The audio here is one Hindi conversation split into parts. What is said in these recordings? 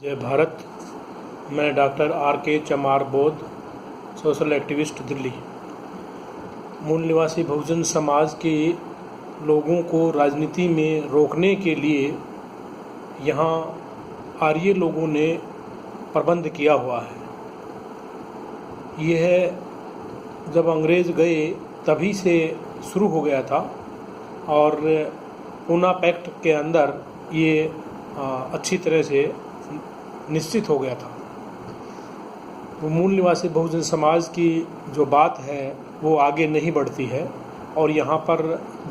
जय भारत। मैं डॉक्टर आर के चमार बोध, सोशल एक्टिविस्ट, दिल्ली। मूल निवासी बहुजन समाज के लोगों को राजनीति में रोकने के लिए यहाँ आर्य लोगों ने प्रबंध किया हुआ है। यह जब अंग्रेज़ गए तभी से शुरू हो गया था और पूना पैक्ट के अंदर ये अच्छी तरह से निश्चित हो गया था। तो मूल निवासी बहुजन समाज की जो बात है वो आगे नहीं बढ़ती है और यहाँ पर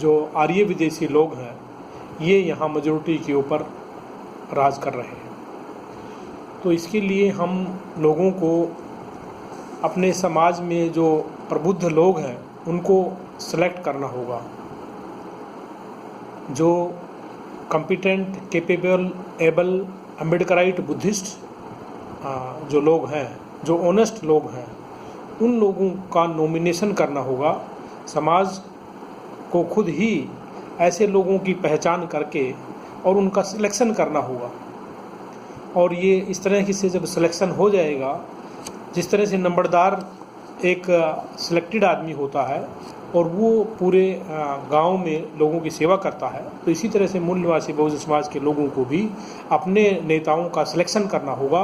जो आर्य विदेशी लोग हैं ये यहाँ मेजॉरिटी के ऊपर राज कर रहे हैं। तो इसके लिए हम लोगों को अपने समाज में जो प्रबुद्ध लोग हैं उनको सेलेक्ट करना होगा, जो competent, capable, able, Ambedkarite Buddhist जो लोग हैं, जो ऑनेस्ट लोग हैं, उन लोगों का नॉमिनेशन करना होगा। समाज को खुद ही ऐसे लोगों की पहचान करके और उनका सिलेक्शन करना होगा। और ये इस तरह से जब सिलेक्शन हो जाएगा, जिस तरह से नंबरदार एक सिलेक्टेड आदमी होता है और वो पूरे गांव में लोगों की सेवा करता है, तो इसी तरह से मूल निवासी बहुजन समाज के लोगों को भी अपने नेताओं का सिलेक्शन करना होगा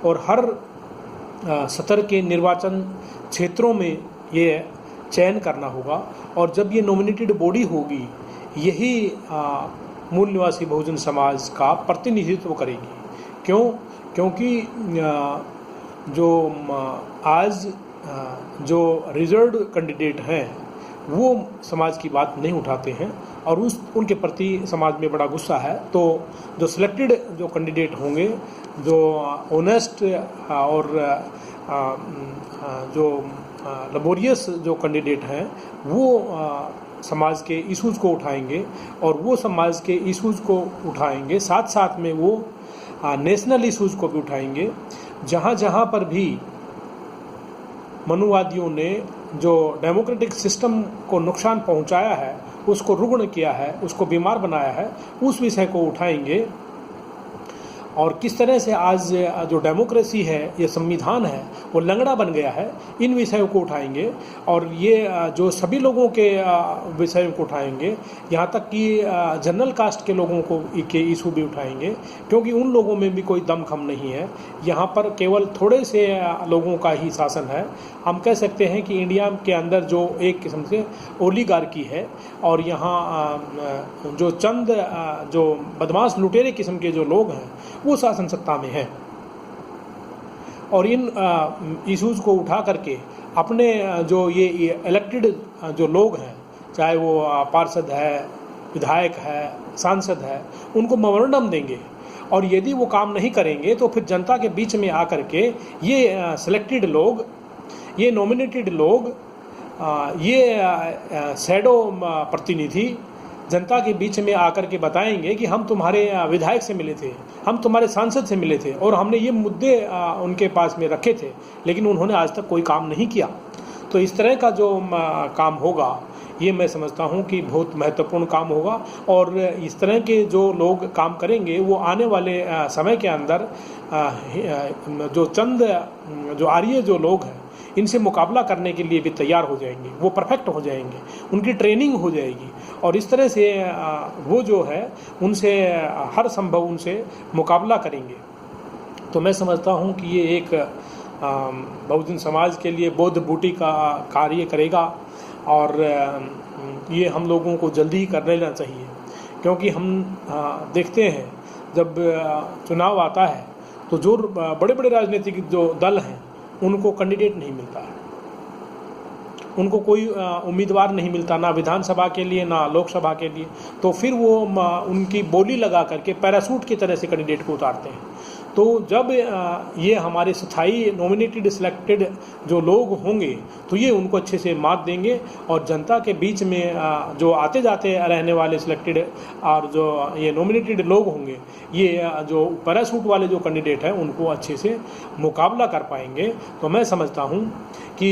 और हर सत्र के निर्वाचन क्षेत्रों में ये चयन करना होगा। और जब ये नॉमिनेटेड बॉडी होगी यही मूल निवासी बहुजन समाज का प्रतिनिधित्व करेगी। क्यों? क्योंकि जो आज जो रिजर्व कैंडिडेट हैं वो समाज की बात नहीं उठाते हैं और उनके प्रति समाज में बड़ा गुस्सा है। तो जो सिलेक्टेड जो कैंडिडेट होंगे, जो ऑनेस्ट और जो लेबोरियस जो कैंडिडेट हैं वो समाज के इश्यूज़ को उठाएंगे और वो समाज के इश्यूज़ को उठाएंगे, साथ साथ में वो नेशनल इश्यूज़ को भी उठाएंगे। जहाँ जहाँ पर भी मनुवादियों ने जो डेमोक्रेटिक सिस्टम को नुकसान पहुंचाया है, उसको रुग्ण किया है, उसको बीमार बनाया है, उस विषय को उठाएंगे। और किस तरह से आज जो डेमोक्रेसी है, ये संविधान है, वो लंगड़ा बन गया है, इन विषयों को उठाएंगे। और ये जो सभी लोगों के विषयों को उठाएंगे, यहाँ तक कि जनरल कास्ट के लोगों को के इशू भी उठाएंगे, क्योंकि उन लोगों में भी कोई दमखम नहीं है। यहाँ पर केवल थोड़े से लोगों का ही शासन है। हम कह सकते हैं कि इंडिया के अंदर जो एक किस्म से ओलिगार्की है और यहाँ जो चंद जो बदमाश लुटेरे किस्म के जो लोग हैं वो शासन सत्ता में है। और इन इश्यूज़ को उठा करके अपने जो ये इलेक्टेड जो लोग हैं, चाहे वो पार्षद है, विधायक है, सांसद है, उनको मेमोरेंडम देंगे। और यदि वो काम नहीं करेंगे तो फिर जनता के बीच में आकर के ये सिलेक्टेड लोग, ये नॉमिनेटेड लोग, ये शैडो प्रतिनिधि जनता के बीच में आकर के बताएंगे कि हम तुम्हारे विधायक से मिले थे, हम तुम्हारे सांसद से मिले थे और हमने ये मुद्दे उनके पास में रखे थे, लेकिन उन्होंने आज तक कोई काम नहीं किया। तो इस तरह का जो काम होगा ये मैं समझता हूँ कि बहुत महत्वपूर्ण काम होगा। और इस तरह के जो लोग काम करेंगे वो आने वाले समय के अंदर जो चंद जो आर्य जो लोग हैं इनसे मुकाबला करने के लिए भी तैयार हो जाएंगे, वो परफेक्ट हो जाएंगे, उनकी ट्रेनिंग हो जाएगी और इस तरह से वो जो है उनसे हर संभव उनसे मुकाबला करेंगे। तो मैं समझता हूँ कि ये एक बहुजन समाज के लिए बौद्ध बूटी का कार्य करेगा और ये हम लोगों को जल्दी ही कर लेना चाहिए। क्योंकि हम देखते हैं जब चुनाव आता है तो जो बड़े बड़े राजनीतिक जो दल हैं उनको कैंडिडेट नहीं मिलता है, उनको कोई उम्मीदवार नहीं मिलता, ना विधानसभा के लिए ना लोकसभा के लिए। तो फिर वो उनकी बोली लगा करके पैराशूट की तरह से कैंडिडेट को उतारते हैं। तो जब ये हमारे स्थायी नॉमिनेटेड सिलेक्टेड जो लोग होंगे तो ये उनको अच्छे से मात देंगे और जनता के बीच में जो आते जाते रहने वाले सिलेक्टेड और जो ये नॉमिनेटेड लोग होंगे, ये जो पैराशूट वाले जो कैंडिडेट हैं उनको अच्छे से मुकाबला कर पाएंगे। तो मैं समझता हूँ कि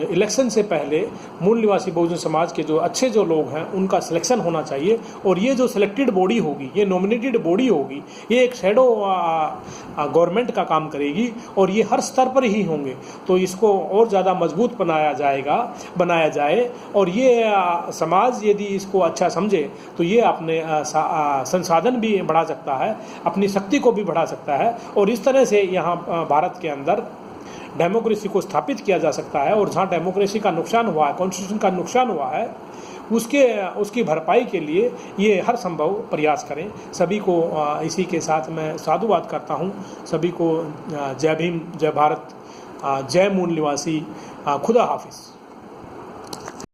इलेक्शन से पहले मूल निवासी बहुजन समाज के जो अच्छे जो लोग हैं उनका सिलेक्शन होना चाहिए और ये जो सिलेक्टेड बॉडी होगी, ये नॉमिनेटेड बॉडी होगी, ये एक शैडो गवर्नमेंट का काम करेगी और ये हर स्तर पर ही होंगे, तो इसको और ज़्यादा मजबूत बनाया जाए। और ये समाज यदि इसको अच्छा समझे तो ये अपने संसाधन भी बढ़ा सकता है, अपनी शक्ति को भी बढ़ा सकता है, और इस तरह से यहाँ भारत के अंदर डेमोक्रेसी को स्थापित किया जा सकता है। और जहाँ डेमोक्रेसी का नुकसान हुआ है, कॉन्स्टिट्यूशन का नुकसान हुआ है, उसकी भरपाई के लिए ये हर संभव प्रयास करें। सभी को इसी के साथ मैं साधुवाद करता हूँ। सभी को जय भीम, जय भारत, जय मूल निवासी, खुदा हाफिज़।